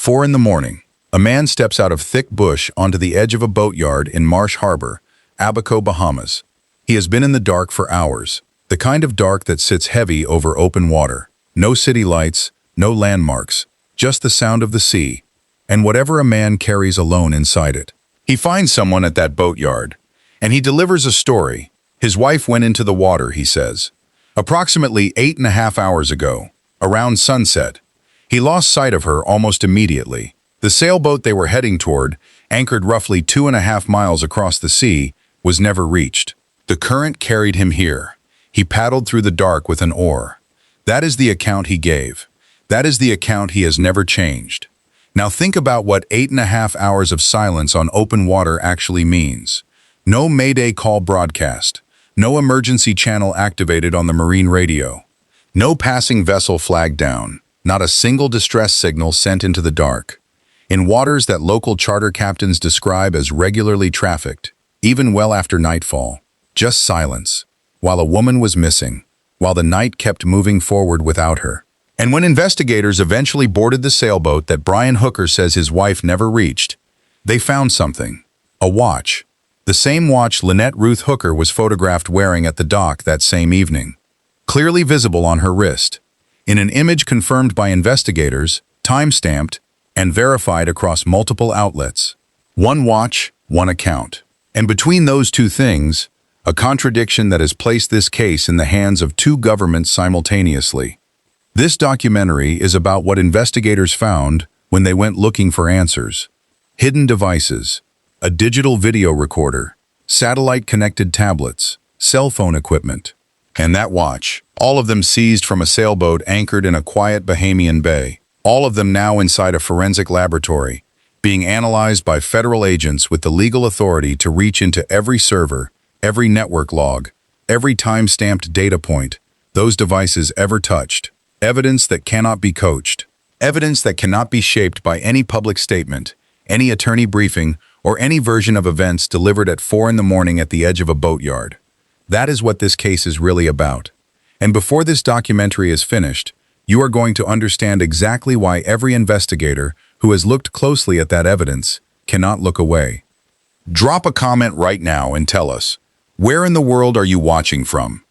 4 in the morning. A man steps out of thick bush onto the edge of a boatyard in Marsh Harbor, Abaco, Bahamas. He has been in the dark for hours, the kind of dark that sits heavy over open water. No city lights, no landmarks, just the sound of the sea, and whatever a man carries alone inside it. He finds someone at that boatyard, and he delivers a story. His wife went into the water, he says. Approximately 8.5 hours ago, around sunset. He lost sight of her almost immediately. The sailboat they were heading toward, anchored roughly 2.5 miles across the sea, was never reached. The current carried him here. He paddled through the dark with an oar. That is the account he gave. That is the account he has never changed. Now think about what 8.5 hours of silence on open water actually means. No Mayday call broadcast. No emergency channel activated on the marine radio. No passing vessel flagged down. Not a single distress signal sent into the dark. In waters that local charter captains describe as regularly trafficked, even well after nightfall. Just silence. While a woman was missing. While the night kept moving forward without her. And when investigators eventually boarded the sailboat that Brian Hooker says his wife never reached, they found something. A watch. The same watch Lynette Ruth Hooker was photographed wearing at the dock that same evening. Clearly visible on her wrist. In an image confirmed by investigators, time-stamped, and verified across multiple outlets. One watch, one account. And between those two things, a contradiction that has placed this case in the hands of two governments simultaneously. This documentary is about what investigators found when they went looking for answers. Hidden devices, a digital video recorder, satellite-connected tablets, cell phone equipment, and that watch, all of them seized from a sailboat anchored in a quiet Bahamian bay, all of them now inside a forensic laboratory, being analyzed by federal agents with the legal authority to reach into every server, every network log, every time-stamped data point those devices ever touched. Evidence that cannot be coached. Evidence that cannot be shaped by any public statement, any attorney briefing, or any version of events delivered at 4 in the morning at the edge of a boatyard. That is what this case is really about. And before this documentary is finished, you are going to understand exactly why every investigator who has looked closely at that evidence cannot look away. Drop a comment right now and tell us, where in the world are you watching from?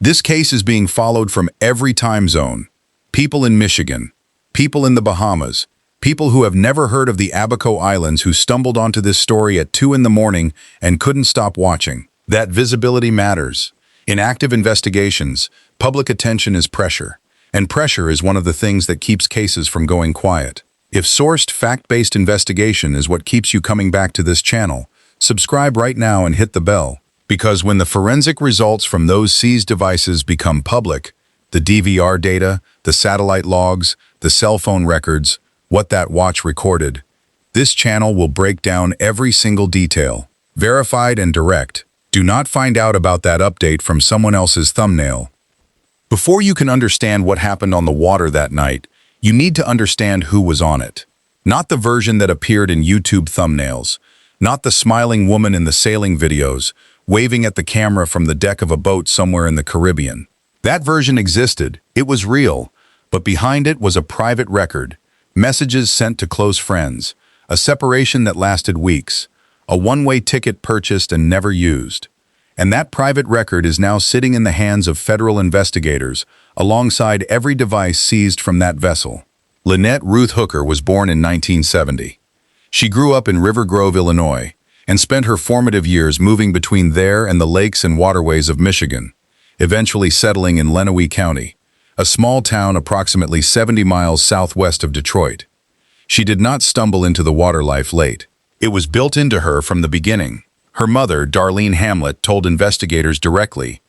This case is being followed from every time zone. People in Michigan, people in the Bahamas, people who have never heard of the Abaco Islands who stumbled onto this story at 2 in the morning and couldn't stop watching. That visibility matters. In active investigations, public attention is pressure, and pressure is one of the things that keeps cases from going quiet. If sourced, fact-based investigation is what keeps you coming back to this channel, subscribe right now and hit the bell, because when the forensic results from those seized devices become public, the DVR data, the satellite logs, the cell phone records, what that watch recorded, this channel will break down every single detail, verified and direct. Do not find out about that update from someone else's thumbnail. Before you can understand what happened on the water that night, you need to understand who was on it. Not the version that appeared in YouTube thumbnails, not the smiling woman in the sailing videos, waving at the camera from the deck of a boat somewhere in the Caribbean. That version existed, it was real, but behind it was a private record, messages sent to close friends, a separation that lasted weeks, a one-way ticket purchased and never used. And that private record is now sitting in the hands of federal investigators, alongside every device seized from that vessel. Lynette Ruth Hooker was born in 1970. She grew up in River Grove, Illinois, and spent her formative years moving between there and the lakes and waterways of Michigan, eventually settling in Lynette County, a small town approximately 70 miles southwest of Detroit. She did not stumble into the water life late. It was built into her from the beginning. Her mother, Darlene Hamlet, told investigators directly,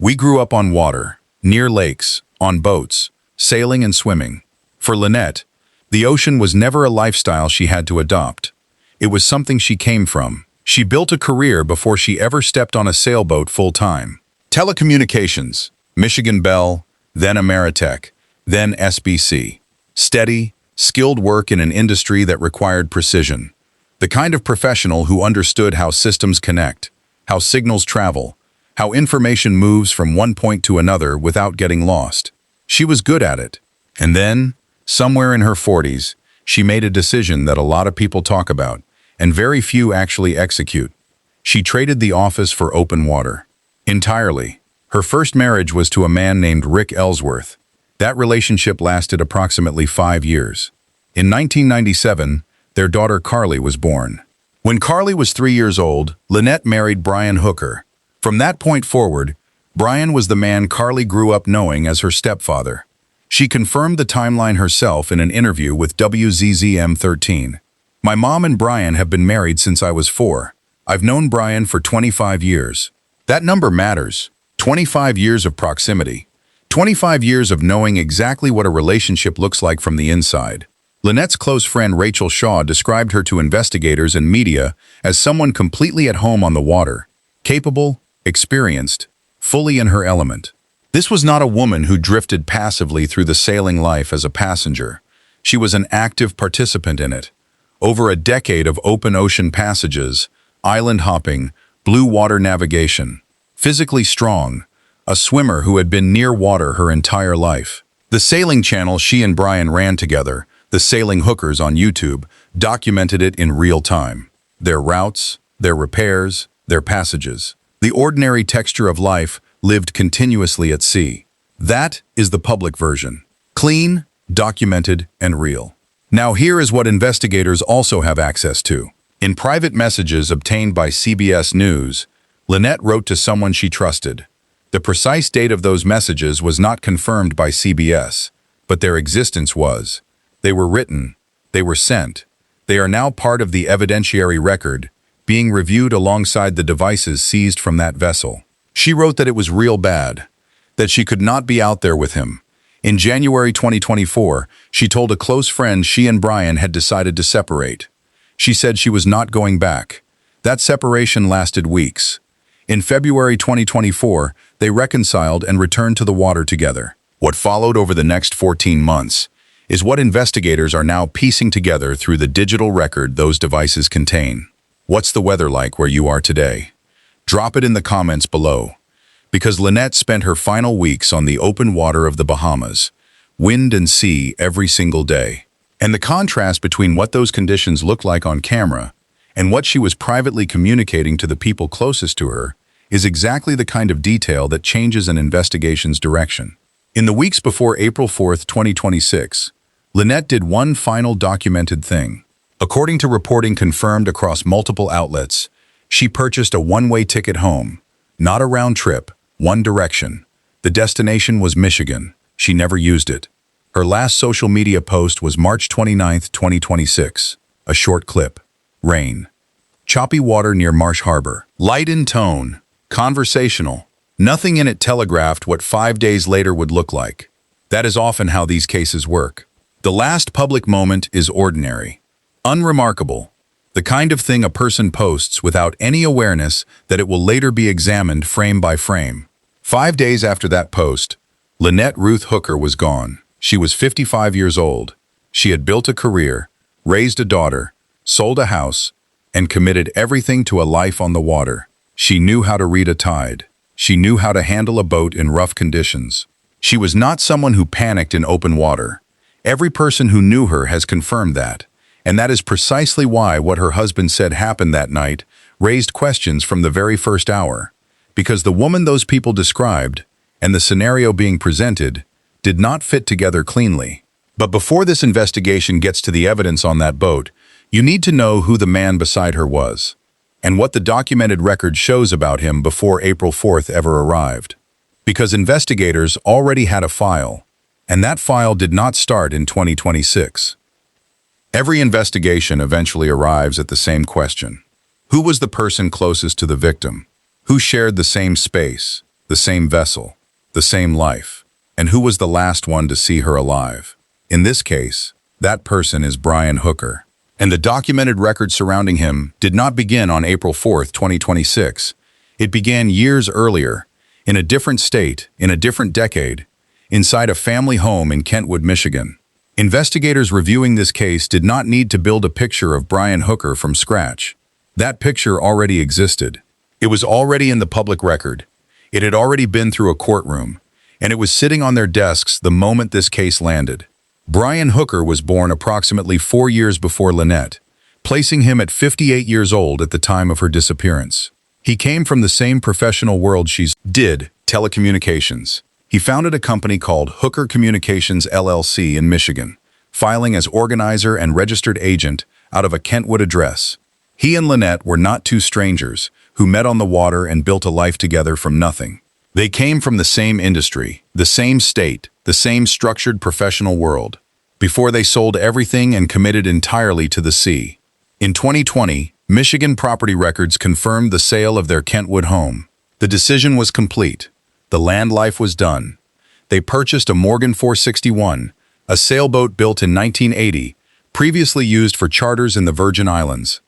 "We grew up on water, near lakes, on boats, sailing and swimming." For Lynette, the ocean was never a lifestyle she had to adopt. It was something she came from. She built a career before she ever stepped on a sailboat full-time. Telecommunications, Michigan Bell, then Ameritech, then SBC. Steady, skilled work in an industry that required precision. The kind of professional who understood how systems connect, how signals travel, how information moves from one point to another without getting lost. She was good at it. And then, somewhere in her 40s, She made a decision that a lot of people talk about, and very few actually execute. She traded the office for open water. Entirely. Her first marriage was to a man named Rick Ellsworth. That relationship lasted approximately 5 years. In 1997, their daughter Carly was born. When Carly was 3 years old, Lynette married Brian Hooker. From that point forward, Brian was the man Carly grew up knowing as her stepfather. She confirmed the timeline herself in an interview with WZZM 13. My mom and Brian have been married since I was 4. I've known Brian for 25 years. That number matters. 25 years of proximity. 25 years of knowing exactly what a relationship looks like from the inside. Lynette's close friend Rachel Shaw described her to investigators and media as someone completely at home on the water, capable, experienced, fully in her element. This was not a woman who drifted passively through the sailing life as a passenger. She was an active participant in it. Over a decade of open ocean passages, island hopping, blue water navigation. Physically strong, a swimmer who had been near water her entire life. The sailing channel she and Brian ran together, the Sailing Hookers on YouTube, documented it in real time. Their routes, their repairs, their passages. The ordinary texture of life lived continuously at sea. That is the public version. Clean, documented, and real. Now here is what investigators also have access to. In private messages obtained by CBS News, Lynette wrote to someone she trusted. The precise date of those messages was not confirmed by CBS, but their existence was. They were written. They were sent. They are now part of the evidentiary record, being reviewed alongside the devices seized from that vessel. She wrote that it was real bad, that she could not be out there with him. In January 2024, she told a close friend she and Brian had decided to separate. She said she was not going back. That separation lasted weeks. In February 2024, they reconciled and returned to the water together. What followed over the next 14 months is what investigators are now piecing together through the digital record those devices contain. What's the weather like where you are today? Drop it in the comments below. Because Lynette spent her final weeks on the open water of the Bahamas, wind and sea every single day. And the contrast between what those conditions looked like on camera and what she was privately communicating to the people closest to her is exactly the kind of detail that changes an investigation's direction. In the weeks before April 4, 2026, Lynette did one final documented thing. According to reporting confirmed across multiple outlets, she purchased a one-way ticket home, not a round trip, one direction. The destination was Michigan. She never used it. Her last social media post was March 29, 2026. A short clip. Rain. Choppy water near Marsh Harbor. Light in tone. Conversational. Nothing in it telegraphed what 5 days later would look like. That is often how these cases work. The last public moment is ordinary. Unremarkable. The kind of thing a person posts without any awareness that it will later be examined frame by frame. 5 days after that post, Lynette Ruth Hooker was gone. She was 55 years old. She had built a career, raised a daughter, sold a house, and committed everything to a life on the water. She knew how to read a tide. She knew how to handle a boat in rough conditions. She was not someone who panicked in open water. Every person who knew her has confirmed that. And that is precisely why what her husband said happened that night raised questions from the very first hour. Because the woman those people described, and the scenario being presented, did not fit together cleanly. But before this investigation gets to the evidence on that boat, you need to know who the man beside her was, and what the documented record shows about him before April 4th ever arrived. Because investigators already had a file, and that file did not start in 2026. Every investigation eventually arrives at the same question. Who was the person closest to the victim? Who shared the same space, the same vessel, the same life? And who was the last one to see her alive? In this case, that person is Brian Hooker. And the documented record surrounding him did not begin on April 4th, 2026. It began years earlier, in a different state, in a different decade, inside a family home in Kentwood, Michigan. Investigators reviewing this case did not need to build a picture of Brian Hooker from scratch. That picture already existed. It was already in the public record. It had already been through a courtroom, and it was sitting on their desks the moment this case landed. Brian Hooker was born approximately 4 years before Lynette, placing him at 58 years old at the time of her disappearance. He came from the same professional world she did, telecommunications. He founded a company called Hooker Communications LLC in Michigan, filing as organizer and registered agent out of a Kentwood address. He and Lynette were not two strangers who met on the water and built a life together from nothing. They came from the same industry, the same state, the same structured professional world, before they sold everything and committed entirely to the sea. In 2020, Michigan property records confirmed the sale of their Kentwood home. The decision was complete. The land life was done. They purchased a Morgan 461, a sailboat built in 1980, previously used for charters in the Virgin Islands.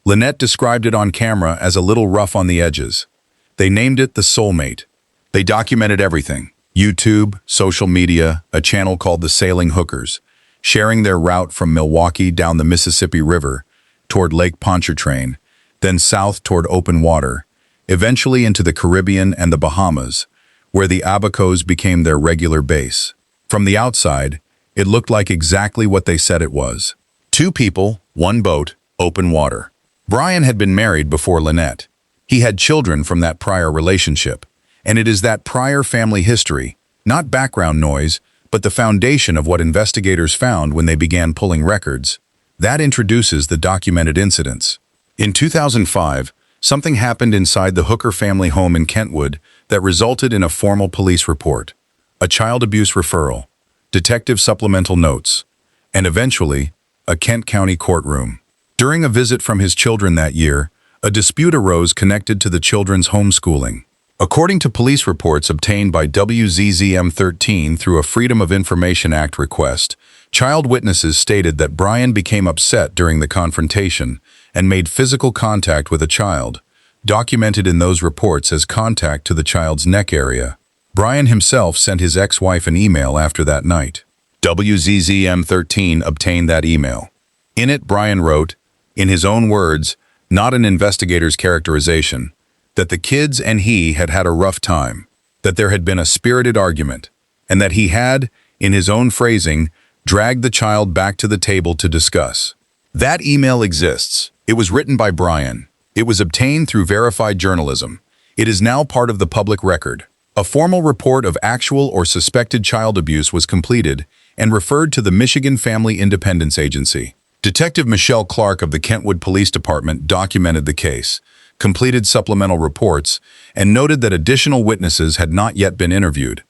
Lynette described it on camera as a little rough on the edges. They named it the Soulmate. They documented everything: YouTube, social media, a channel called the Sailing Hookers, sharing their route from Milwaukee down the Mississippi River toward Lake Pontchartrain, then south toward open water, eventually into the Caribbean and the Bahamas, where the Abacos became their regular base. From the outside, it looked like exactly what they said it was. 2 people, 1 boat, open water. Brian had been married before Lynette. He had children from that prior relationship, and it is that prior family history, not background noise, but the foundation of what investigators found when they began pulling records, that introduces the documented incidents. In 2005, something happened inside the Hooker family home in Kentwood that resulted in a formal police report, a child abuse referral, detective supplemental notes, and eventually, a Kent County courtroom. During a visit from his children that year, a dispute arose connected to the children's homeschooling. According to police reports obtained by WZZM 13 through a Freedom of Information Act request, child witnesses stated that Brian became upset during the confrontation and made physical contact with a child, documented in those reports as contact to the child's neck area. Brian himself sent his ex-wife an email after that night. WZZM 13 obtained that email. In it, Brian wrote, in his own words, not an investigator's characterization, that the kids and he had had a rough time, that there had been a spirited argument, and that he had, in his own phrasing, dragged the child back to the table to discuss. That email exists. It was written by Brian. It was obtained through verified journalism. It is now part of the public record. A formal report of actual or suspected child abuse was completed and referred to the Michigan Family Independence Agency. Detective Michelle Clark of the Kentwood Police Department documented the case, completed supplemental reports, and noted that additional witnesses had not yet been interviewed,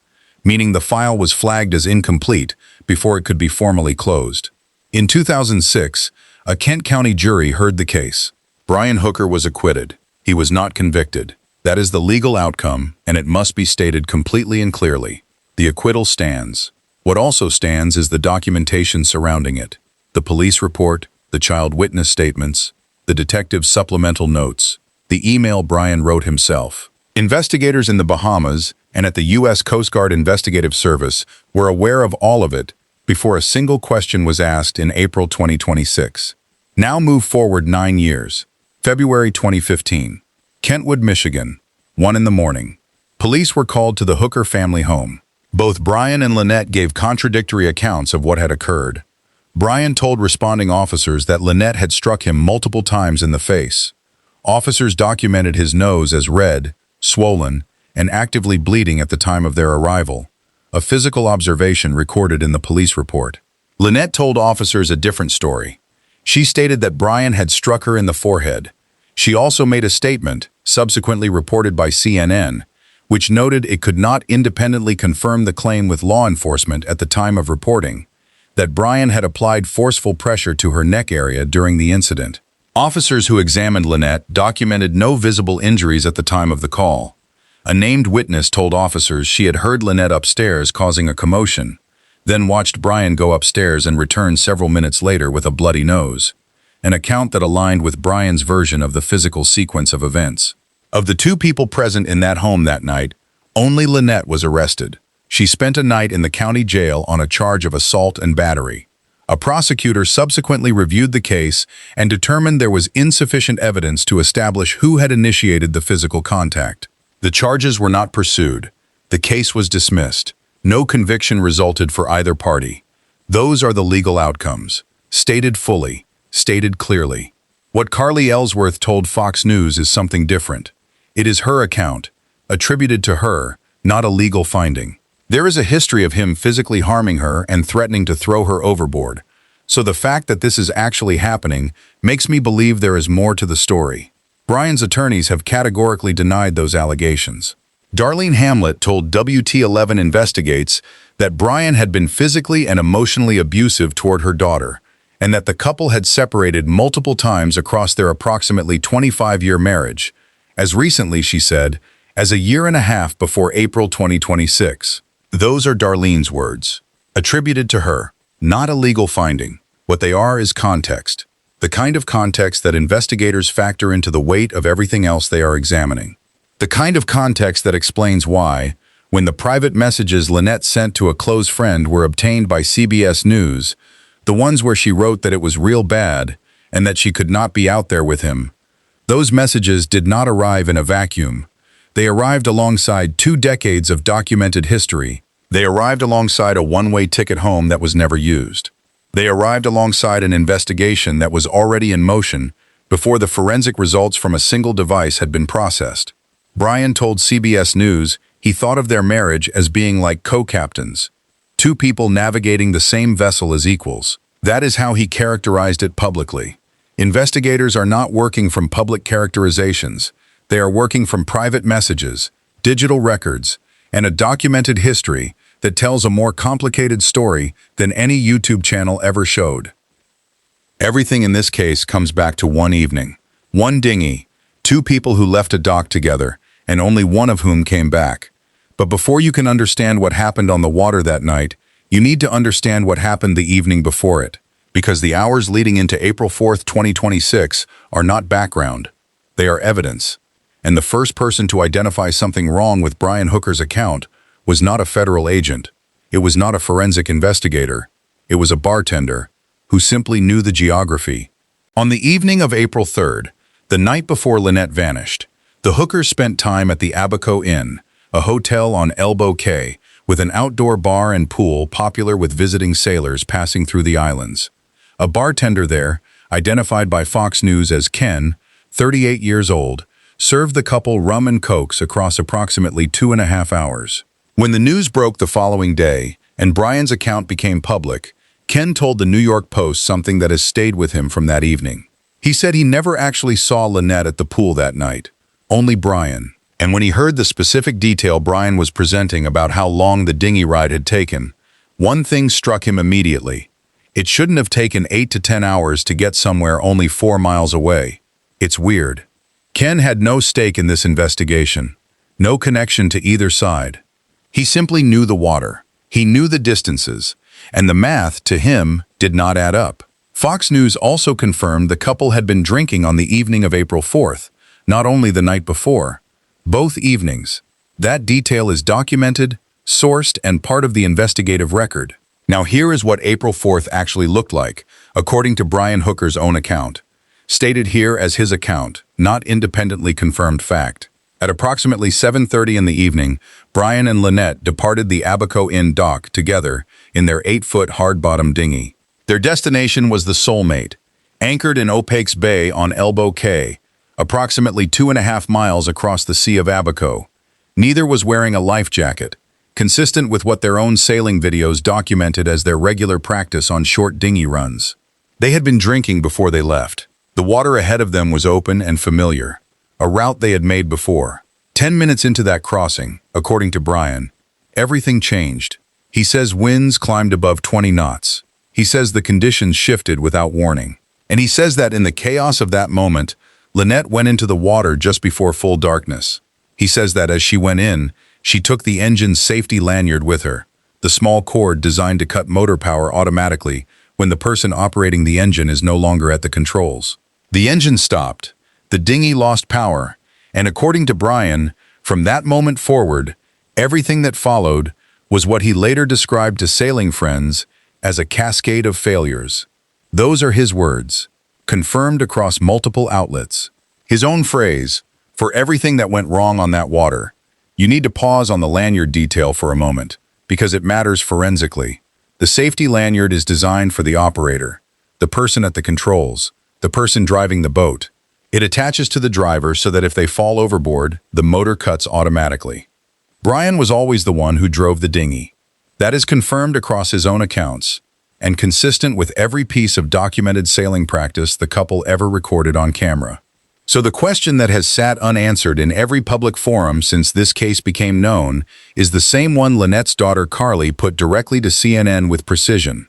meaning the file was flagged as incomplete before it could be formally closed. In 2006, a Kent County jury heard the case. Brian Hooker was acquitted. He was not convicted. That is the legal outcome, and it must be stated completely and clearly. The acquittal stands. What also stands is the documentation surrounding it: the police report, the child witness statements, the detective's supplemental notes, the email Brian wrote himself. Investigators in the Bahamas and at the U.S. Coast Guard Investigative Service were aware of all of it before a single question was asked in April 2026. Now move forward 9 years. February 2015. Kentwood, Michigan. 1 in the morning. Police were called to the Hooker family home. Both Brian and Lynette gave contradictory accounts of what had occurred. Brian told responding officers that Lynette had struck him multiple times in the face. Officers documented his nose as red, swollen, and actively bleeding at the time of their arrival, a physical observation recorded in the police report. Lynette told officers a different story. She stated that Brian had struck her in the forehead. She also made a statement, subsequently reported by CNN, which noted it could not independently confirm the claim with law enforcement at the time of reporting, that Brian had applied forceful pressure to her neck area during the incident. Officers who examined Lynette documented no visible injuries at the time of the call. A named witness told officers she had heard Lynette upstairs causing a commotion, then watched Brian go upstairs and return several minutes later with a bloody nose, an account that aligned with Brian's version of the physical sequence of events. Of the 2 people present in that home that night, only Lynette was arrested. She spent a night in the county jail on a charge of assault and battery. A prosecutor subsequently reviewed the case and determined there was insufficient evidence to establish who had initiated the physical contact. The charges were not pursued. The case was dismissed. No conviction resulted for either party. Those are the legal outcomes, stated fully, stated clearly. What Carly Ellsworth told Fox News is something different. It is her account, attributed to her, not a legal finding. There is a history of him physically harming her and threatening to throw her overboard. So the fact that this is actually happening makes me believe there is more to the story. Brian's attorneys have categorically denied those allegations. Darlene Hamlet told WT11 Investigates that Brian had been physically and emotionally abusive toward her daughter, and that the couple had separated multiple times across their approximately 25-year marriage, as recently, she said, as a year and a half before April 2026. Those are Darlene's words, attributed to her, not a legal finding. What they are is context, the kind of context that investigators factor into the weight of everything else they are examining. The kind of context that explains why, when the private messages Lynette sent to a close friend were obtained by CBS News, the ones where she wrote that it was real bad and that she could not be out there with him, those messages did not arrive in a vacuum. They arrived alongside 2 decades of documented history. They arrived alongside a one-way ticket home that was never used. They arrived alongside an investigation that was already in motion before the forensic results from a single device had been processed. Brian told CBS News he thought of their marriage as being like co-captains, 2 people navigating the same vessel as equals. That is how he characterized it publicly. Investigators are not working from public characterizations. They are working from private messages, digital records, and a documented history that tells a more complicated story than any YouTube channel ever showed. Everything in this case comes back to one evening, one dinghy, 2 people who left a dock together, and only one of whom came back. But before you can understand what happened on the water that night, you need to understand what happened the evening before it, because the hours leading into April 4th, 2026 are not background. They are evidence. And the first person to identify something wrong with Brian Hooker's account was not a federal agent. It was not a forensic investigator. It was a bartender who simply knew the geography. On the evening of April 3rd, the night before Lynette vanished, the Hookers spent time at the Abaco Inn, a hotel on Elbow Cay, with an outdoor bar and pool popular with visiting sailors passing through the islands. A bartender there, identified by Fox News as Ken, 38 years old, served the couple rum and cokes across approximately 2.5 hours. When the news broke the following day and Brian's account became public, Ken told the New York Post something that has stayed with him from that evening. He said he never actually saw Lynette at the pool that night, only Brian. And when he heard the specific detail Brian was presenting about how long the dinghy ride had taken, one thing struck him immediately. It shouldn't have taken 8 to 10 hours to get somewhere only 4 miles away. It's weird. Ken had no stake in this investigation, no connection to either side. He simply knew the water. He knew the distances, and the math, to him, did not add up. Fox News also confirmed the couple had been drinking on the evening of April 4th, not only the night before. Both evenings. That detail is documented, sourced, and part of the investigative record. Now here is what April 4th actually looked like, according to Brian Hooker's own account. Stated here as his account, not independently confirmed fact. At approximately 7:30 in the evening, Brian and Lynette departed the Abaco Inn dock together in their 8-foot hard-bottom dinghy. Their destination was the Soulmate, anchored in Opaque's Bay on Elbow Cay, approximately 2.5 miles across the Sea of Abaco. Neither was wearing a life jacket, consistent with what their own sailing videos documented as their regular practice on short dinghy runs. They had been drinking before they left. The water ahead of them was open and familiar, a route they had made before. 10 minutes into that crossing, according to Brian, everything changed. He says winds climbed above 20 knots. He says the conditions shifted without warning. And he says that in the chaos of that moment, Lynette went into the water just before full darkness. He says that as she went in, she took the engine's safety lanyard with her, the small cord designed to cut motor power automatically when the person operating the engine is no longer at the controls. The engine stopped, the dinghy lost power, and according to Brian, from that moment forward, everything that followed was what he later described to sailing friends as a cascade of failures. Those are his words, confirmed across multiple outlets. His own phrase, for everything that went wrong on that water. You need to pause on the lanyard detail for a moment, because it matters forensically. The safety lanyard is designed for the operator, the person at the controls, the person driving the boat. It attaches to the driver so that if they fall overboard, the motor cuts automatically. Brian was always the one who drove the dinghy. That is confirmed across his own accounts, and consistent with every piece of documented sailing practice the couple ever recorded on camera. So the question that has sat unanswered in every public forum since this case became known is the same one Lynette's daughter Carly put directly to CNN with precision.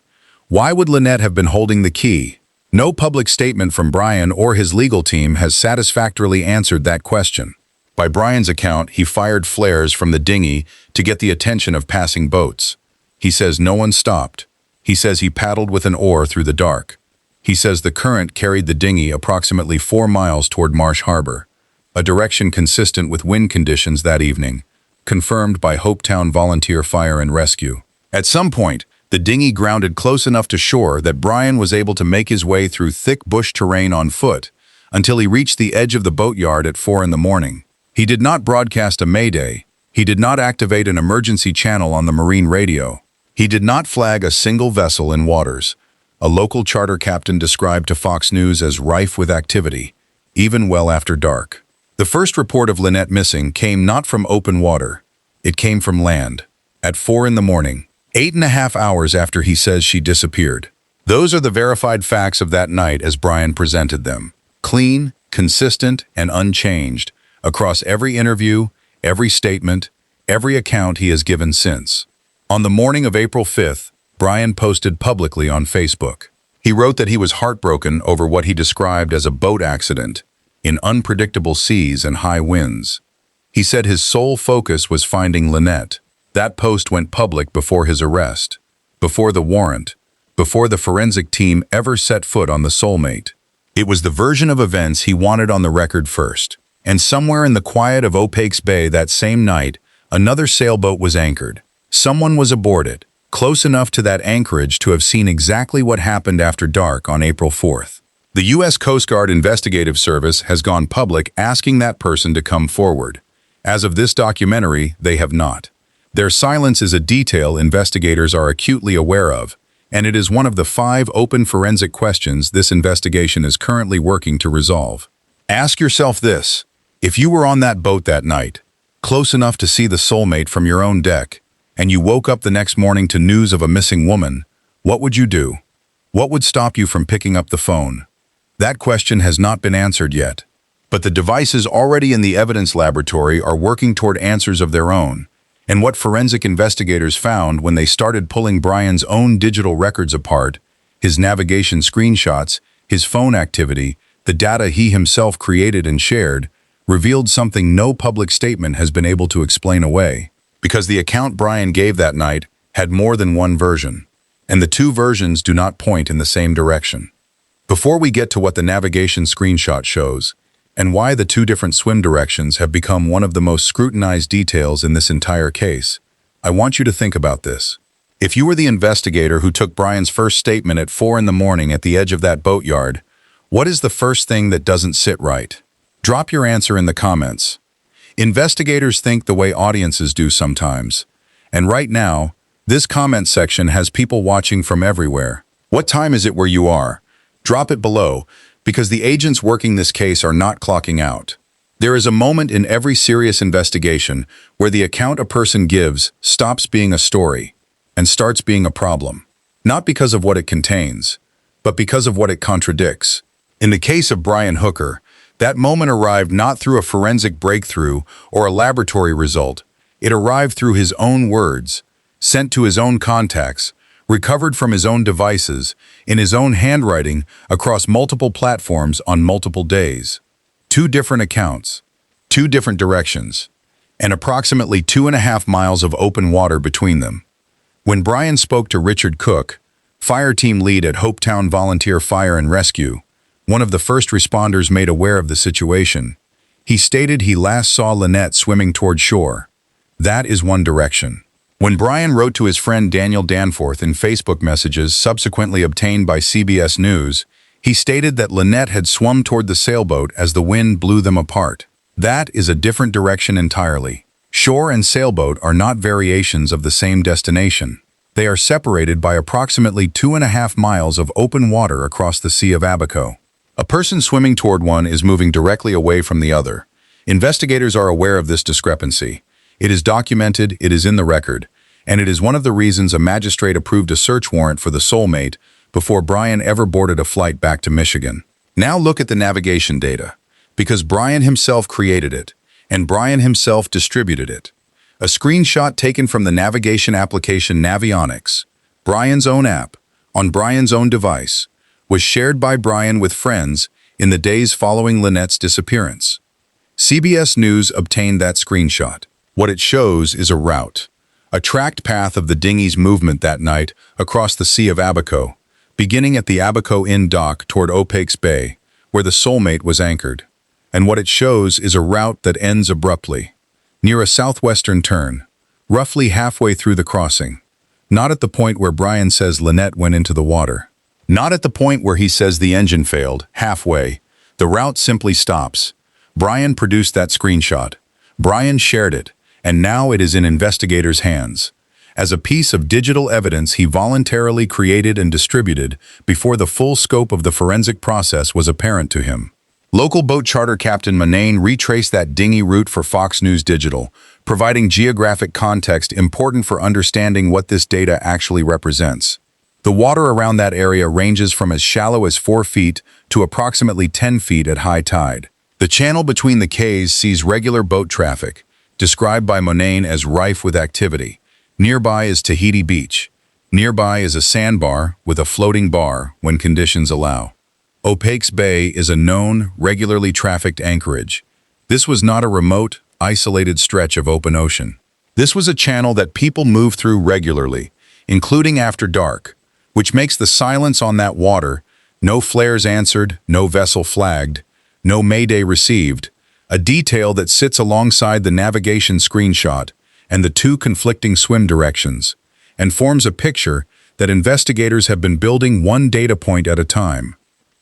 Why would Lynette have been holding the key? No public statement from Brian or his legal team has satisfactorily answered that question. By Brian's account, he fired flares from the dinghy to get the attention of passing boats. He says no one stopped. He says he paddled with an oar through the dark. He says the current carried the dinghy approximately 4 miles toward Marsh Harbor, a direction consistent with wind conditions that evening, confirmed by Hopetown Volunteer Fire and Rescue. At some point, the dinghy grounded close enough to shore that Brian was able to make his way through thick bush terrain on foot until he reached the edge of the boatyard at 4 in the morning. He did not broadcast a mayday. He did not activate an emergency channel on the marine radio. He did not flag a single vessel in waters a local charter captain described to Fox News as rife with activity, even well after dark. The first report of Lynette missing came not from open water. It came from land. At 4 in the morning, 8.5 hours after he says she disappeared. Those are the verified facts of that night as Brian presented them. Clean, consistent, and unchanged, across every interview, every statement, every account he has given since. On the morning of April 5th, Brian posted publicly on Facebook. He wrote that he was heartbroken over what he described as a boat accident in unpredictable seas and high winds. He said his sole focus was finding Lynette. That post went public before his arrest, before the warrant, before the forensic team ever set foot on the soulmate. It was the version of events he wanted on the record first. And somewhere in the quiet of Opaque's Bay that same night, another sailboat was anchored. Someone was aboard it, close enough to that anchorage to have seen exactly what happened after dark on April 4th. The U.S. Coast Guard Investigative Service has gone public asking that person to come forward. As of this documentary, they have not. Their silence is a detail investigators are acutely aware of, and it is one of the 5 open forensic questions this investigation is currently working to resolve. Ask yourself this: if you were on that boat that night, close enough to see the soulmate from your own deck, and you woke up the next morning to news of a missing woman, what would you do? What would stop you from picking up the phone? That question has not been answered yet. But the devices already in the evidence laboratory are working toward answers of their own. And what forensic investigators found when they started pulling Brian's own digital records apart, his navigation screenshots, his phone activity, the data he himself created and shared, revealed something no public statement has been able to explain away. Because the account Brian gave that night had more than one version, and the 2 versions do not point in the same direction. Before we get to what the navigation screenshot shows, and why the 2 different swim directions have become one of the most scrutinized details in this entire case, I want you to think about this. If you were the investigator who took Brian's first statement at 4 in the morning at the edge of that boatyard, what is the first thing that doesn't sit right? Drop your answer in the comments. Investigators think the way audiences do sometimes. And right now, this comment section has people watching from everywhere. What time is it where you are? Drop it below, because the agents working this case are not clocking out. There is a moment in every serious investigation where the account a person gives stops being a story and starts being a problem. Not because of what it contains, but because of what it contradicts. In the case of Brian Hooker, that moment arrived not through a forensic breakthrough or a laboratory result. It arrived through his own words, sent to his own contacts, recovered from his own devices, in his own handwriting across multiple platforms on multiple days. 2 different accounts, 2 different directions, and approximately 2.5 miles of open water between them. When Brian spoke to Richard Cook, fire team lead at Hopetown Volunteer Fire and Rescue, one of the first responders made aware of the situation, he stated he last saw Lynette swimming toward shore. That is one direction. When Brian wrote to his friend Daniel Danforth in Facebook messages subsequently obtained by CBS News, he stated that Lynette had swum toward the sailboat as the wind blew them apart. That is a different direction entirely. Shore and sailboat are not variations of the same destination. They are separated by approximately 2.5 miles of open water across the Sea of Abaco. A person swimming toward one is moving directly away from the other. Investigators are aware of this discrepancy. It is documented, it is in the record, and it is one of the reasons a magistrate approved a search warrant for the soulmate before Brian ever boarded a flight back to Michigan. Now look at the navigation data, because Brian himself created it, and Brian himself distributed it. A screenshot taken from the navigation application Navionics, Brian's own app, on Brian's own device, was shared by Brian with friends in the days following Lynette's disappearance. CBS News obtained that screenshot. What it shows is a route, a tracked path of the dinghy's movement that night across the Sea of Abaco, beginning at the Abaco Inn dock toward Lynette'S Bay, where the soulmate was anchored. And what it shows is a route that ends abruptly, near a southwestern turn, roughly halfway through the crossing. Not at the point where Brian says Lynette went into the water. Not at the point where he says the engine failed, halfway. The route simply stops. Brian produced that screenshot. Brian shared it, and now it is in investigators' hands. As a piece of digital evidence he voluntarily created and distributed before the full scope of the forensic process was apparent to him. Local boat charter captain Manane retraced that dinghy route for Fox News Digital, providing geographic context important for understanding what this data actually represents. The water around that area ranges from as shallow as 4 feet to approximately 10 feet at high tide. The channel between the quays sees regular boat traffic, described by Manane as rife with activity. Nearby is Tahiti Beach. Nearby is a sandbar with a floating bar when conditions allow. Lynette'S Bay is a known, regularly trafficked anchorage. This was not a remote, isolated stretch of open ocean. This was a channel that people move through regularly, including after dark, which makes the silence on that water, no flares answered, no vessel flagged, no mayday received, a detail that sits alongside the navigation screenshot and the two conflicting swim directions, and forms a picture that investigators have been building one data point at a time.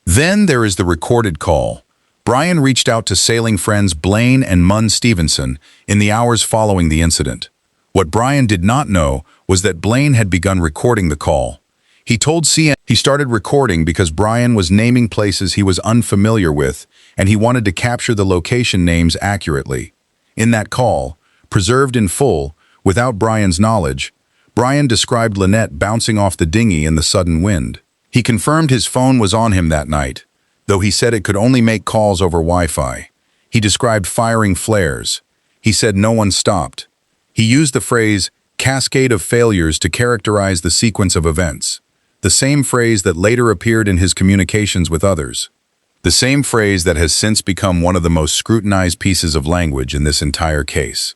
Then there is the recorded call. Brian reached out to sailing friends Blaine and Munn Stevenson in the hours following the incident. What Brian did not know was that Blaine had begun recording the call. He told CNN he started recording because Brian was naming places he was unfamiliar with, and he wanted to capture the location names accurately. In that call, preserved in full, without Brian's knowledge, Brian described Lynette bouncing off the dinghy in the sudden wind. He confirmed his phone was on him that night, though he said it could only make calls over Wi-Fi. He described firing flares. He said no one stopped. He used the phrase, cascade of failures, to characterize the sequence of events. The same phrase that later appeared in his communications with others. The same phrase that has since become one of the most scrutinized pieces of language in this entire case.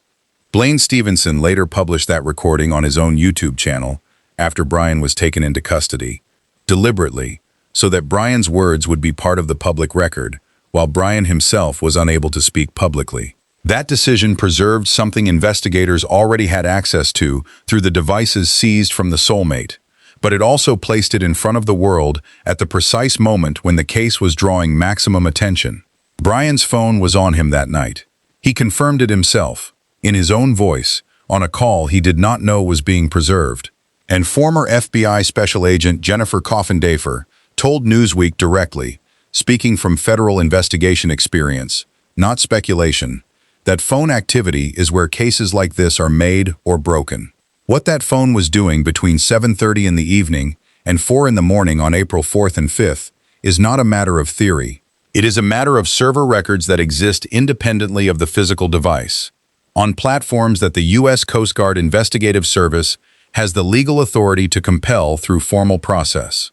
Blaine Stevenson later published that recording on his own YouTube channel after Brian was taken into custody, deliberately, so that Brian's words would be part of the public record, while Brian himself was unable to speak publicly. That decision preserved something investigators already had access to through the devices seized from the soulmate, but it also placed it in front of the world at the precise moment when the case was drawing maximum attention. Brian's phone was on him that night. He confirmed it himself, in his own voice, on a call he did not know was being preserved. And former FBI Special Agent Jennifer Coffin-Dafer told Newsweek directly, speaking from federal investigation experience, not speculation, that phone activity is where cases like this are made or broken. What that phone was doing between 7:30 in the evening and 4 in the morning on April 4th and 5th is not a matter of theory. It is a matter of server records that exist independently of the physical device, on platforms that the U.S. Coast Guard Investigative Service has the legal authority to compel through formal process.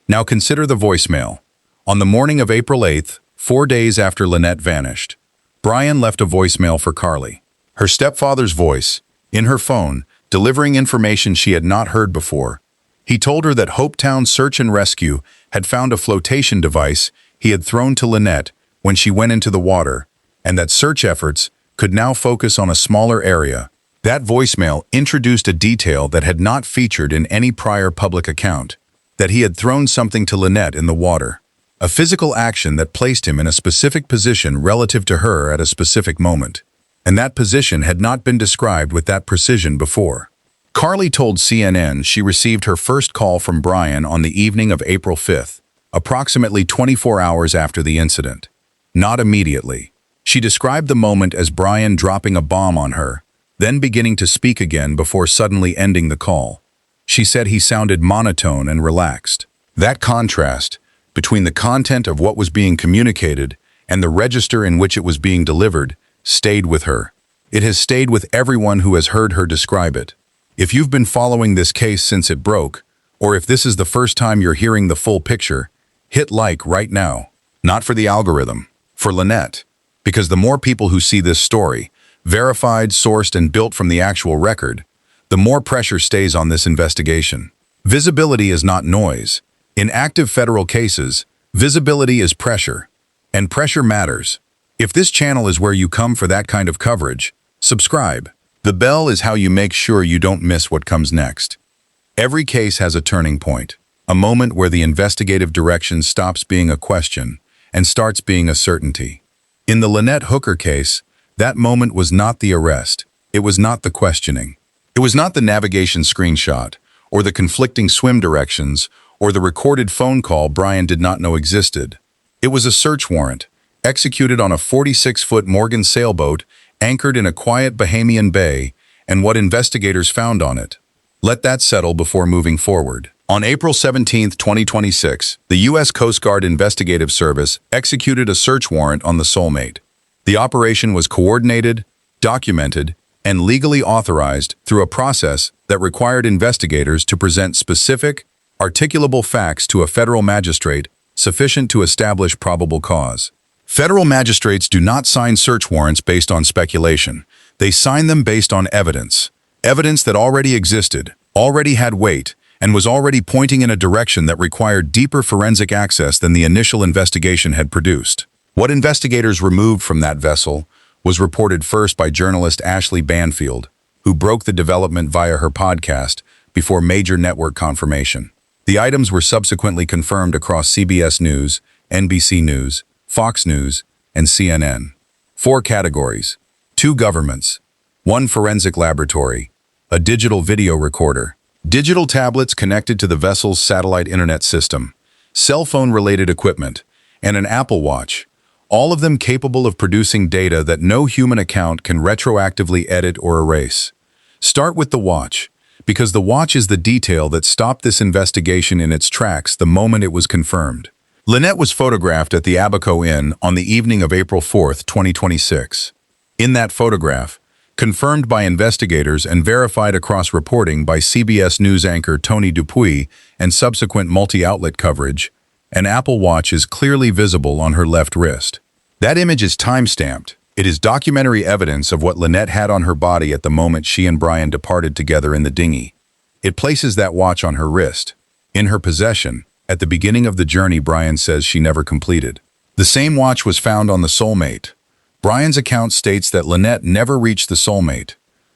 Now consider the voicemail. On the morning of April 8th, 4 days after Lynette vanished, Brian left a voicemail for Carly, her stepfather's voice, in her phone, delivering information she had not heard before. He told her that Hopetown Search and Rescue had found a flotation device he had thrown to Lynette when she went into the water, and that search efforts could now focus on a smaller area. That voicemail introduced a detail that had not featured in any prior public account, that he had thrown something to Lynette in the water, a physical action that placed him in a specific position relative to her at a specific moment. And that position had not been described with that precision before. Carly told CNN she received her first call from Brian on the evening of April 5th, approximately 24 hours after the incident. Not immediately. She described the moment as Brian dropping a bomb on her, then beginning to speak again before suddenly ending the call. She said he sounded monotone and relaxed. That contrast between the content of what was being communicated and the register in which it was being delivered stayed with her. It has stayed with everyone who has heard her describe it. If you've been following this case since it broke, or if this is the first time you're hearing the full picture, hit like right now. Not for the algorithm, for Lynette. Because the more people who see this story, verified, sourced, and built from the actual record, the more pressure stays on this investigation. Visibility is not noise. In active federal cases, visibility is pressure. And pressure matters. If this channel is where you come for that kind of coverage, subscribe. The bell is how you make sure you don't miss what comes next. Every case has a turning point, a moment where the investigative direction stops being a question and starts being a certainty. In the Lynette Hooker case, that moment was not the arrest. It was not the questioning. It was not the navigation screenshot, or the conflicting swim directions, or the recorded phone call Brian did not know existed. It was a search warrant, executed on a 46-foot Morgan sailboat anchored in a quiet Bahamian bay, and what investigators found on it. Let that settle before moving forward. On April 17, 2026, the U.S. Coast Guard Investigative Service executed a search warrant on the Soulmate. The operation was coordinated, documented, and legally authorized through a process that required investigators to present specific, articulable facts to a federal magistrate sufficient to establish probable cause. Federal magistrates do not sign search warrants based on speculation. They sign them based on evidence. Evidence that already existed, already had weight, and was already pointing in a direction that required deeper forensic access than the initial investigation had produced. What investigators removed from that vessel was reported first by journalist Ashley Banfield, who broke the development via her podcast before major network confirmation. The items were subsequently confirmed across CBS News, NBC News, Fox News, and CNN. 4 categories: 2 governments, 1 forensic laboratory, a digital video recorder, digital tablets connected to the vessel's satellite internet system, cell phone-related equipment, and an Apple Watch, all of them capable of producing data that no human account can retroactively edit or erase. Start with the watch, because the watch is the detail that stopped this investigation in its tracks the moment it was confirmed. Lynette was photographed at the Abaco Inn on the evening of April 4, 2026. In that photograph, confirmed by investigators and verified across reporting by CBS News anchor Tony Dupuis and subsequent multi-outlet coverage, an Apple Watch is clearly visible on her left wrist. That image is time-stamped. It is documentary evidence of what Lynette had on her body at the moment she and Brian departed together in the dinghy. It places that watch on her wrist, in her possession, at the beginning of the journey Brian says she never completed. The same watch was found on the Soulmate. Brian's account states that Lynette never reached the Soulmate,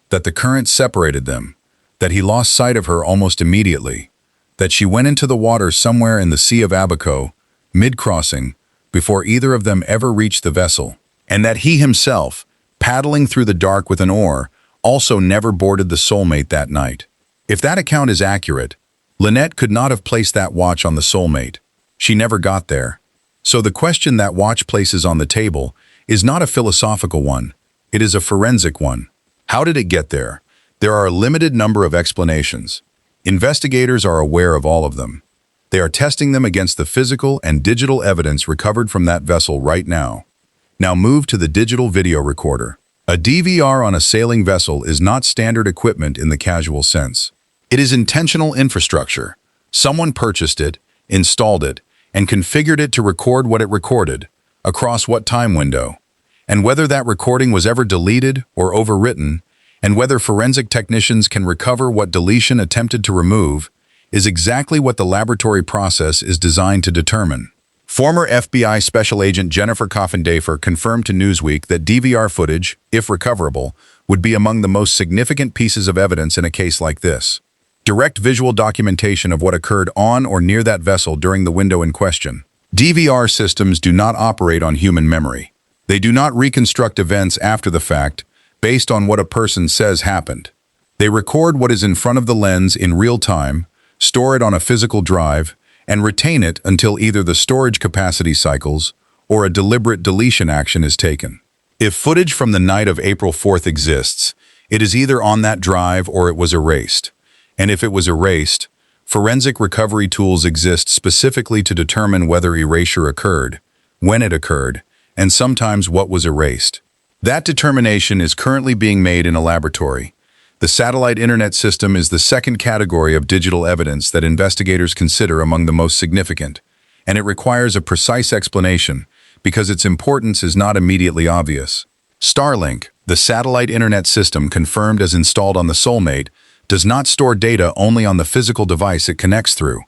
that the current separated them, that he lost sight of her almost immediately, that she went into the water somewhere in the Sea of Abaco, mid-crossing, before either of them ever reached the vessel, and that he himself, paddling through the dark with an oar, also never boarded the Soulmate that night. If that account is accurate, Lynette could not have placed that watch on the Soulmate. She never got there. So the question that watch places on the table is not a philosophical one. It is a forensic one. How did it get there? There are a limited number of explanations. Investigators are aware of all of them. They are testing them against the physical and digital evidence recovered from that vessel right now. Now move to the digital video recorder. A DVR on a sailing vessel is not standard equipment in the casual sense. It is intentional infrastructure. Someone purchased it, installed it, and configured it to record what it recorded, across what time window, and whether that recording was ever deleted or overwritten, and whether forensic technicians can recover what deletion attempted to remove, is exactly what the laboratory process is designed to determine. Former FBI Special Agent Jennifer Coffin-Dafer confirmed to Newsweek that DVR footage, if recoverable, would be among the most significant pieces of evidence in a case like this. Direct visual documentation of what occurred on or near that vessel during the window in question. DVR systems do not operate on human memory. They do not reconstruct events after the fact based on what a person says happened. They record what is in front of the lens in real time, store it on a physical drive, and retain it until either the storage capacity cycles or a deliberate deletion action is taken. If footage from the night of April 4th exists, it is either on that drive or it was erased. And if it was erased, forensic recovery tools exist specifically to determine whether erasure occurred, when it occurred, and sometimes what was erased. That determination is currently being made in a laboratory. The satellite internet system is the second category of digital evidence that investigators consider among the most significant, and it requires a precise explanation because its importance is not immediately obvious. Starlink, the satellite internet system confirmed as installed on the Soulmate, does not store data only on the physical device it connects through.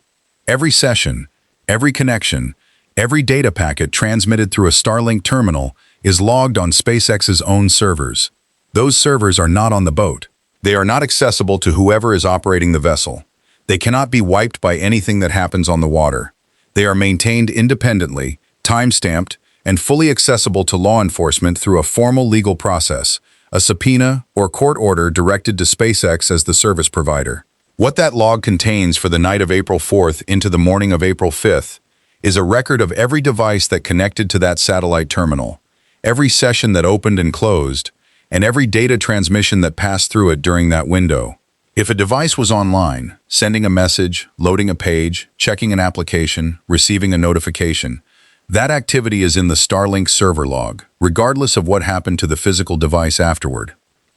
Every session, every connection, every data packet transmitted through a Starlink terminal is logged on SpaceX's own servers. Those servers are not on the boat. They are not accessible to whoever is operating the vessel. They cannot be wiped by anything that happens on the water. They are maintained independently, time-stamped, and fully accessible to law enforcement through a formal legal process, a subpoena or court order directed to SpaceX as the service provider. What that log contains for the night of April 4th into the morning of April 5th is a record of every device that connected to that satellite terminal, every session that opened and closed, and every data transmission that passed through it during that window. If a device was online, sending a message, loading a page, checking an application, receiving a notification, that activity is in the Starlink server log, regardless of what happened to the physical device afterward.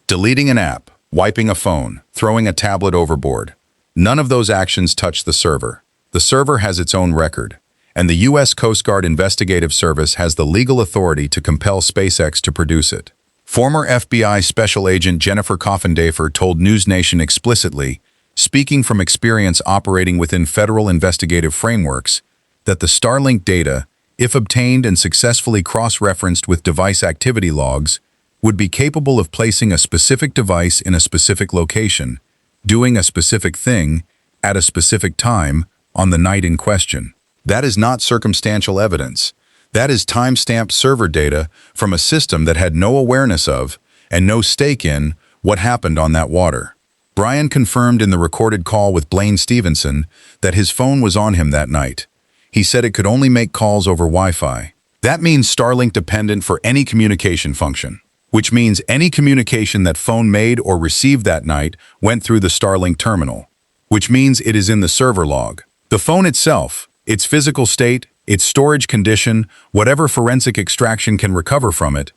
Deleting an app, wiping a phone, throwing a tablet overboard. None of those actions touch the server. The server has its own record, and the U.S. Coast Guard Investigative Service has the legal authority to compel SpaceX to produce it. Former FBI Special Agent Jennifer Coffendafer told NewsNation explicitly, speaking from experience operating within federal investigative frameworks, that the Starlink data, if obtained and successfully cross-referenced with device activity logs, would be capable of placing a specific device in a specific location, doing a specific thing, at a specific time, on the night in question. That is not circumstantial evidence. That is time-stamped server data from a system that had no awareness of, and no stake in, what happened on that water. Brian confirmed in the recorded call with Blaine Stevenson that his phone was on him that night. He said it could only make calls over Wi-Fi. That means Starlink dependent for any communication function, which means any communication that phone made or received that night went through the Starlink terminal, which means it is in the server log. The phone itself, its physical state, its storage condition, whatever forensic extraction can recover from it,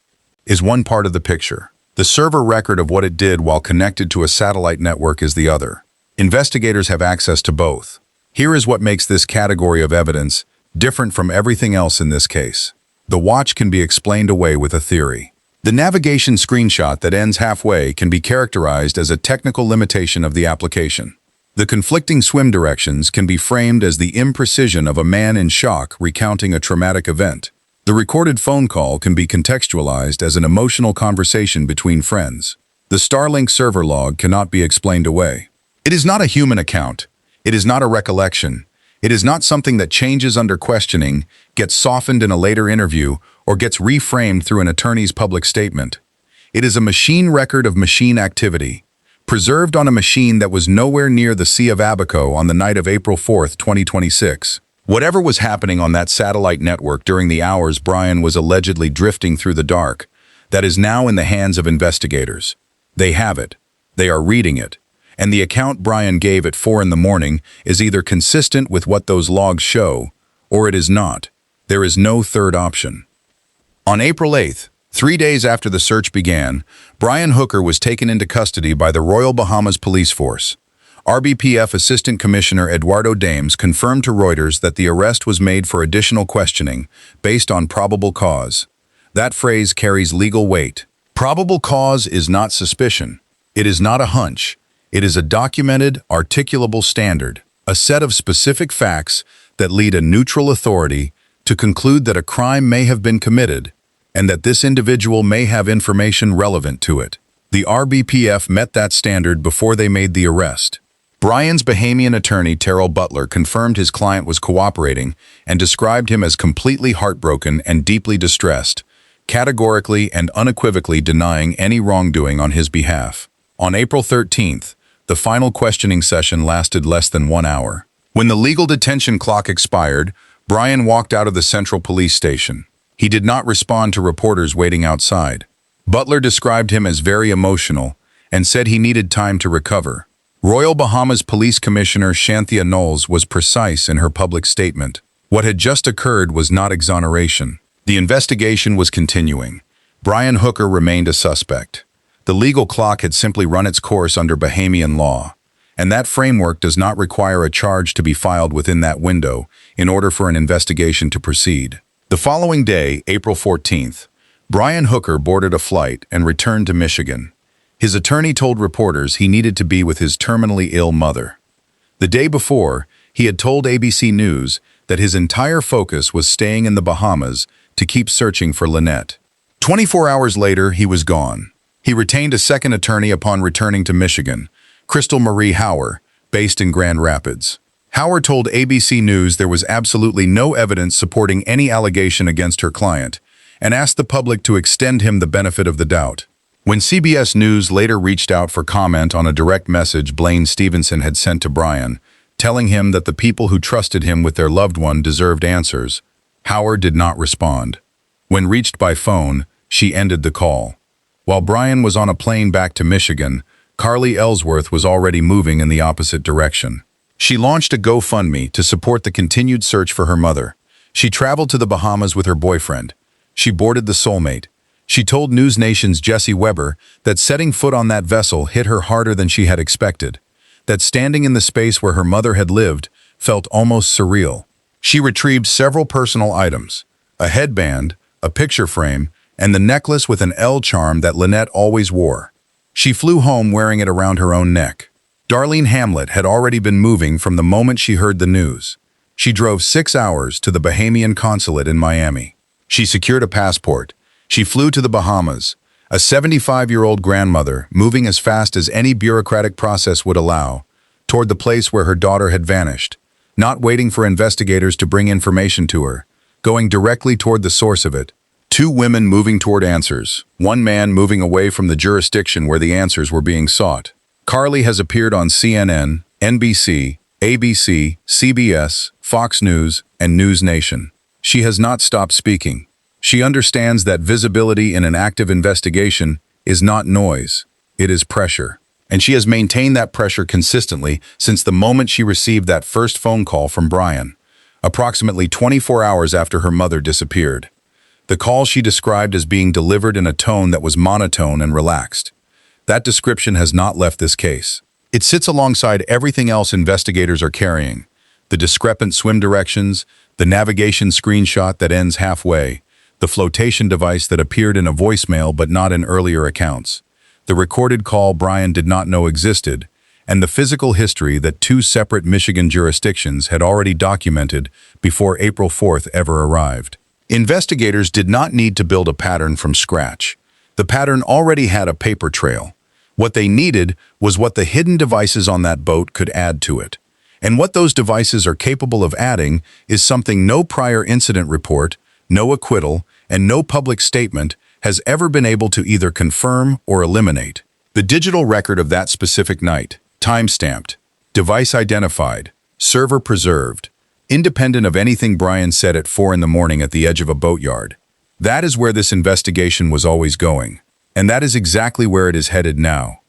is one part of the picture. The server record of what it did while connected to a satellite network is the other. Investigators have access to both. Here is what makes this category of evidence different from everything else in this case. The watch can be explained away with a theory. The navigation screenshot that ends halfway can be characterized as a technical limitation of the application. The conflicting swim directions can be framed as the imprecision of a man in shock recounting a traumatic event. The recorded phone call can be contextualized as an emotional conversation between friends. The Starlink server log cannot be explained away. It is not a human account. It is not a recollection. It is not something that changes under questioning, gets softened in a later interview, or gets reframed through an attorney's public statement. It is a machine record of machine activity, preserved on a machine that was nowhere near the Sea of Abaco on the night of April 4th, 2026. Whatever was happening on that satellite network during the hours Brian was allegedly drifting through the dark, that is now in the hands of investigators. They have it. They are reading it. And the account Brian gave at 4 in the morning is either consistent with what those logs show, or it is not. There is no third option. On April 8th, 3 days after the search began, Brian Hooker was taken into custody by the Royal Bahamas Police Force. RBPF Assistant Commissioner Eduardo Dames confirmed to Reuters that the arrest was made for additional questioning, based on probable cause. That phrase carries legal weight. Probable cause is not suspicion. It is not a hunch. It is a documented, articulable standard, a set of specific facts that lead a neutral authority to conclude that a crime may have been committed and that this individual may have information relevant to it. The RBPF met that standard before they made the arrest. Brian's Bahamian attorney, Terrell Butler, confirmed his client was cooperating and described him as completely heartbroken and deeply distressed, categorically and unequivocally denying any wrongdoing on his behalf. On April 13th, the final questioning session lasted less than 1 hour. When the legal detention clock expired, Brian walked out of the Central Police Station. He did not respond to reporters waiting outside. Butler described him as very emotional and said he needed time to recover. Royal Bahamas Police Commissioner Shanthia Knowles was precise in her public statement. What had just occurred was not exoneration. The investigation was continuing. Brian Hooker remained a suspect. The legal clock had simply run its course under Bahamian law, and that framework does not require a charge to be filed within that window in order for an investigation to proceed. The following day, April 14th, Brian Hooker boarded a flight and returned to Michigan. His attorney told reporters he needed to be with his terminally ill mother. The day before, he had told ABC News that his entire focus was staying in the Bahamas to keep searching for Lynette. 24 hours later, he was gone. He retained a second attorney upon returning to Michigan, Crystal Marie Hauer, based in Grand Rapids. Hauer told ABC News there was absolutely no evidence supporting any allegation against her client, and asked the public to extend him the benefit of the doubt. When CBS News later reached out for comment on a direct message Blaine Stevenson had sent to Brian, telling him that the people who trusted him with their loved one deserved answers, Hauer did not respond. When reached by phone, she ended the call. While Brian was on a plane back to Michigan, Carly Ellsworth was already moving in the opposite direction. She launched a GoFundMe to support the continued search for her mother. She traveled to the Bahamas with her boyfriend. She boarded the Soulmate. She told News Nation's Jesse Weber that setting foot on that vessel hit her harder than she had expected, that standing in the space where her mother had lived felt almost surreal. She retrieved several personal items, a headband, a picture frame, and the necklace with an L charm that Lynette always wore. She flew home wearing it around her own neck. Darlene Hamlet had already been moving from the moment she heard the news. She drove 6 hours to the Bahamian consulate in Miami. She secured a passport. She flew to the Bahamas, a 75-year-old grandmother moving as fast as any bureaucratic process would allow, toward the place where her daughter had vanished, not waiting for investigators to bring information to her, going directly toward the source of it. 2 women moving toward answers, 1 man moving away from the jurisdiction where the answers were being sought. Carly has appeared on CNN, NBC, ABC, CBS, Fox News, and News Nation. She has not stopped speaking. She understands that visibility in an active investigation is not noise, it is pressure. And she has maintained that pressure consistently since the moment she received that first phone call from Brian, approximately 24 hours after her mother disappeared. The call she described as being delivered in a tone that was monotone and relaxed. That description has not left this case. It sits alongside everything else investigators are carrying: the discrepant swim directions, the navigation screenshot that ends halfway, the flotation device that appeared in a voicemail but not in earlier accounts, the recorded call Brian did not know existed, and the physical history that 2 separate Michigan jurisdictions had already documented before April 4th ever arrived. Investigators did not need to build a pattern from scratch. The pattern already had a paper trail. What they needed was what the hidden devices on that boat could add to it. And what those devices are capable of adding is something no prior incident report, no acquittal, and no public statement has ever been able to either confirm or eliminate. The digital record of that specific night, time-stamped, device identified, server preserved, independent of anything Brian said at 4 in the morning at the edge of a boatyard. That is where this investigation was always going, and that is exactly where it is headed now.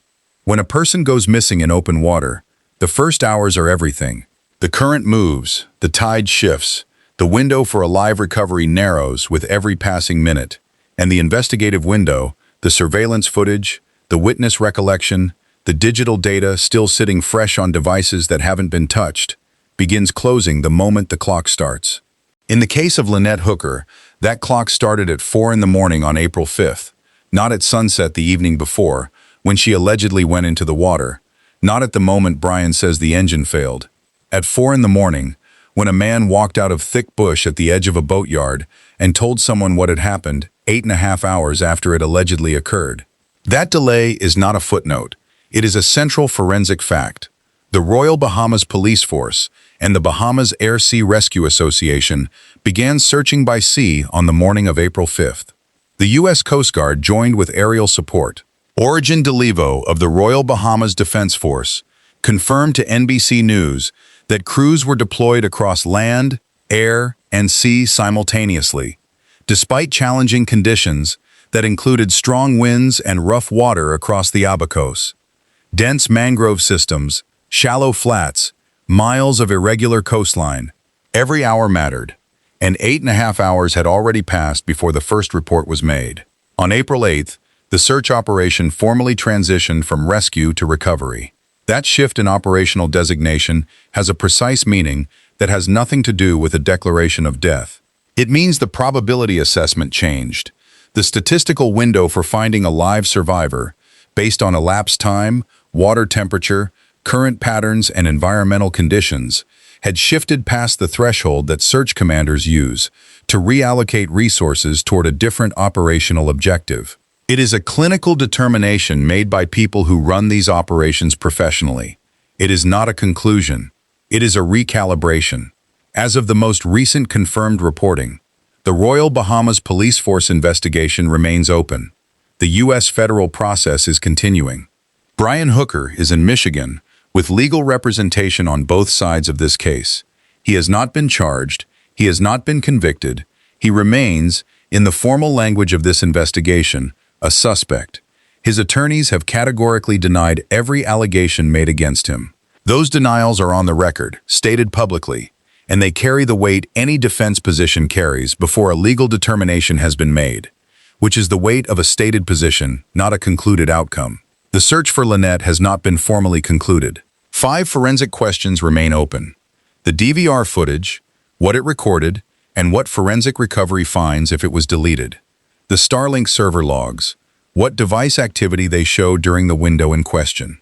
When a person goes missing in open water, the first hours are everything. The current moves, the tide shifts, the window for a live recovery narrows with every passing minute, and the investigative window, the surveillance footage, the witness recollection, the digital data still sitting fresh on devices that haven't been touched, begins closing the moment the clock starts. In the case of Lynette Hooker, that clock started at 4 in the morning on April 5th, not at sunset the evening before, when she allegedly went into the water, not at the moment Brian says the engine failed. At 4 in the morning, when a man walked out of thick bush at the edge of a boatyard and told someone what had happened 8.5 hours after it allegedly occurred. That delay is not a footnote. It is a central forensic fact. The Royal Bahamas Police Force and the Bahamas Air Sea Rescue Association began searching by sea on the morning of April 5th. The U.S. Coast Guard joined with aerial support. Origin Delivo of the Royal Bahamas Defense Force confirmed to NBC News that crews were deployed across land, air, and sea simultaneously, despite challenging conditions that included strong winds and rough water across the Abacos. Dense mangrove systems, shallow flats, miles of irregular coastline. Every hour mattered, and 8.5 hours had already passed before the first report was made. On April 8th, the search operation formally transitioned from rescue to recovery. That shift in operational designation has a precise meaning that has nothing to do with a declaration of death. It means the probability assessment changed. The statistical window for finding a live survivor, based on elapsed time, water temperature, current patterns, and environmental conditions, had shifted past the threshold that search commanders use to reallocate resources toward a different operational objective. It is a clinical determination made by people who run these operations professionally. It is not a conclusion. It is a recalibration. As of the most recent confirmed reporting, the Royal Bahamas Police Force investigation remains open. The U.S. federal process is continuing. Brian Hooker is in Michigan with legal representation on both sides of this case. He has not been charged. He has not been convicted. He remains, in the formal language of this investigation, a suspect. His attorneys have categorically denied every allegation made against him. Those denials are on the record, stated publicly, and they carry the weight any defense position carries before a legal determination has been made, which is the weight of a stated position, not a concluded outcome. The search for Lynette has not been formally concluded. 5 forensic questions remain open. The DVR footage, what it recorded, and what forensic recovery finds if it was deleted. The Starlink server logs, what device activity they showed during the window in question.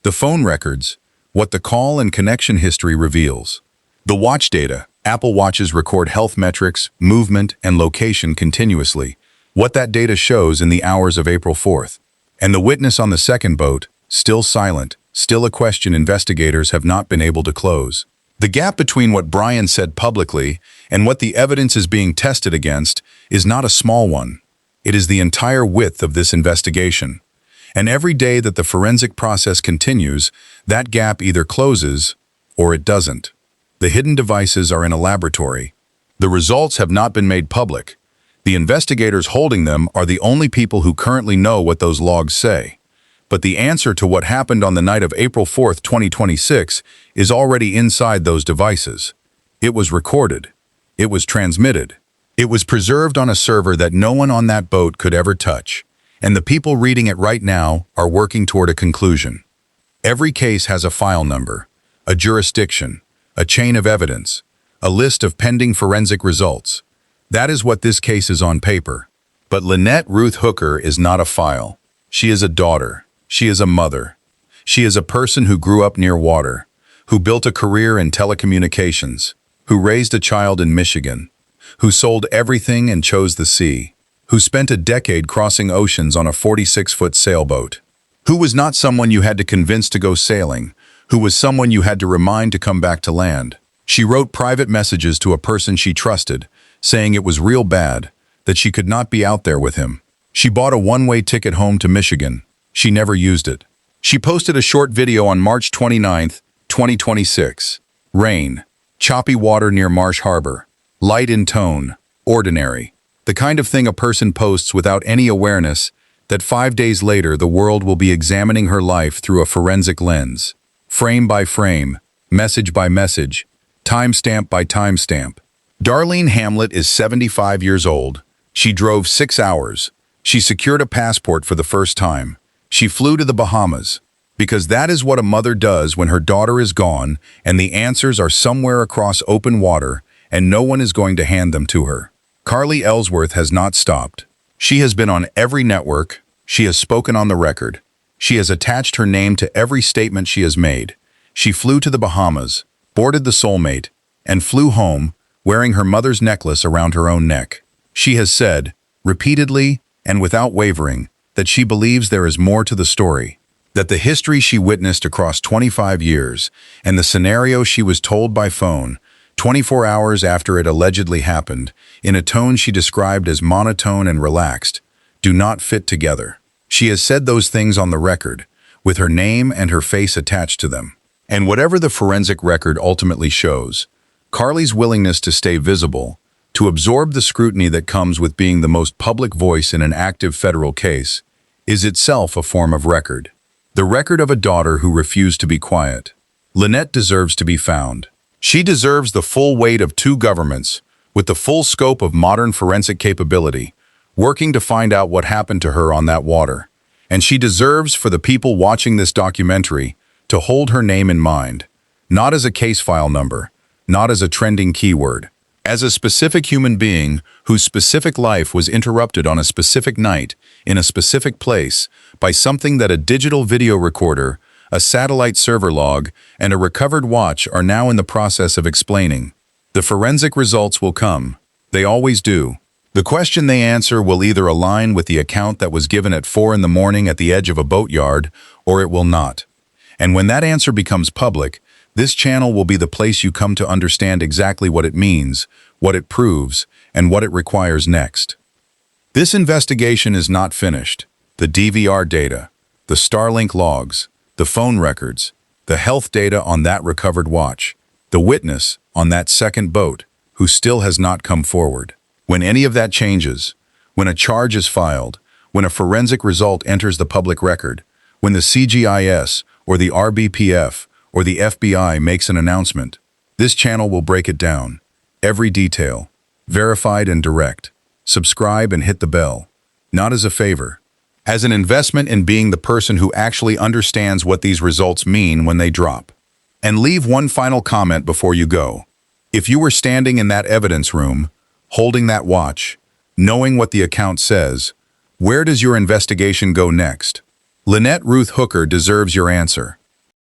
The phone records, what the call and connection history reveals. The watch data, Apple Watches record health metrics, movement, and location continuously, what that data shows in the hours of April 4th. And the witness on the second boat, still silent, still a question investigators have not been able to close. The gap between what Brian said publicly and what the evidence is being tested against is not a small one. It is the entire width of this investigation. And every day that the forensic process continues, that gap either closes or it doesn't. The hidden devices are in a laboratory. The results have not been made public. The investigators holding them are the only people who currently know what those logs say. But the answer to what happened on the night of April 4th, 2026 is already inside those devices. It was recorded. It was transmitted. It was preserved on a server that no one on that boat could ever touch. And the people reading it right now are working toward a conclusion. Every case has a file number, a jurisdiction, a chain of evidence, a list of pending forensic results. That is what this case is on paper. But Lynette Ruth Hooker is not a file. She is a daughter. She is a mother. She is a person who grew up near water, who built a career in telecommunications, who raised a child in Michigan, who sold everything and chose the sea, who spent a decade crossing oceans on a 46-foot sailboat, who was not someone you had to convince to go sailing, who was someone you had to remind to come back to land. She wrote private messages to a person she trusted, saying it was real bad, that she could not be out there with him. She bought a one-way ticket home to Michigan. She never used it. She posted a short video on March 29th, 2026. Rain. Choppy water near Marsh Harbor. Light in tone. Ordinary. The kind of thing a person posts without any awareness that 5 days later the world will be examining her life through a forensic lens. Frame by frame. Message by message. Timestamp by timestamp. Darlene Hamlet is 75 years old. She drove 6 hours. She secured a passport for the first time. She flew to the Bahamas, because that is what a mother does when her daughter is gone and the answers are somewhere across open water and no one is going to hand them to her. Carly Ellsworth has not stopped. She has been on every network. She has spoken on the record. She has attached her name to every statement she has made. She flew to the Bahamas, boarded the Soulmate, and flew home, wearing her mother's necklace around her own neck. She has said, repeatedly and without wavering, that she believes there is more to the story, that the history she witnessed across 25 years and the scenario she was told by phone 24 hours after it allegedly happened, in a tone she described as monotone and relaxed, do not fit together. She has said those things on the record, with her name and her face attached to them. And whatever the forensic record ultimately shows, Carly's willingness to stay visible, to absorb the scrutiny that comes with being the most public voice in an active federal case, is itself a form of record. The record of a daughter who refused to be quiet. Lynette deserves to be found. She deserves the full weight of two governments, with the full scope of modern forensic capability, working to find out what happened to her on that water. And she deserves for the people watching this documentary to hold her name in mind, not as a case file number, not as a trending keyword, as a specific human being whose specific life was interrupted on a specific night, in a specific place, by something that a digital video recorder, a satellite server log, and a recovered watch are now in the process of explaining. The forensic results will come. They always do. The question they answer will either align with the account that was given at 4 in the morning at the edge of a boatyard, or it will not. And when that answer becomes public, this channel will be the place you come to understand exactly what it means, what it proves, and what it requires next. This investigation is not finished. The DVR data, the Starlink logs, the phone records, the health data on that recovered watch, the witness on that second boat who still has not come forward. When any of that changes, when a charge is filed, when a forensic result enters the public record, when the CGIS or the RBPF or the FBI makes an announcement, this channel will break it down. Every detail, verified and direct. Subscribe and hit the bell, not as a favor, as an investment in being the person who actually understands what these results mean when they drop. And leave one final comment before you go. If you were standing in that evidence room, holding that watch, knowing what the account says, where does your investigation go next? Lynette Ruth Hooker deserves your answer.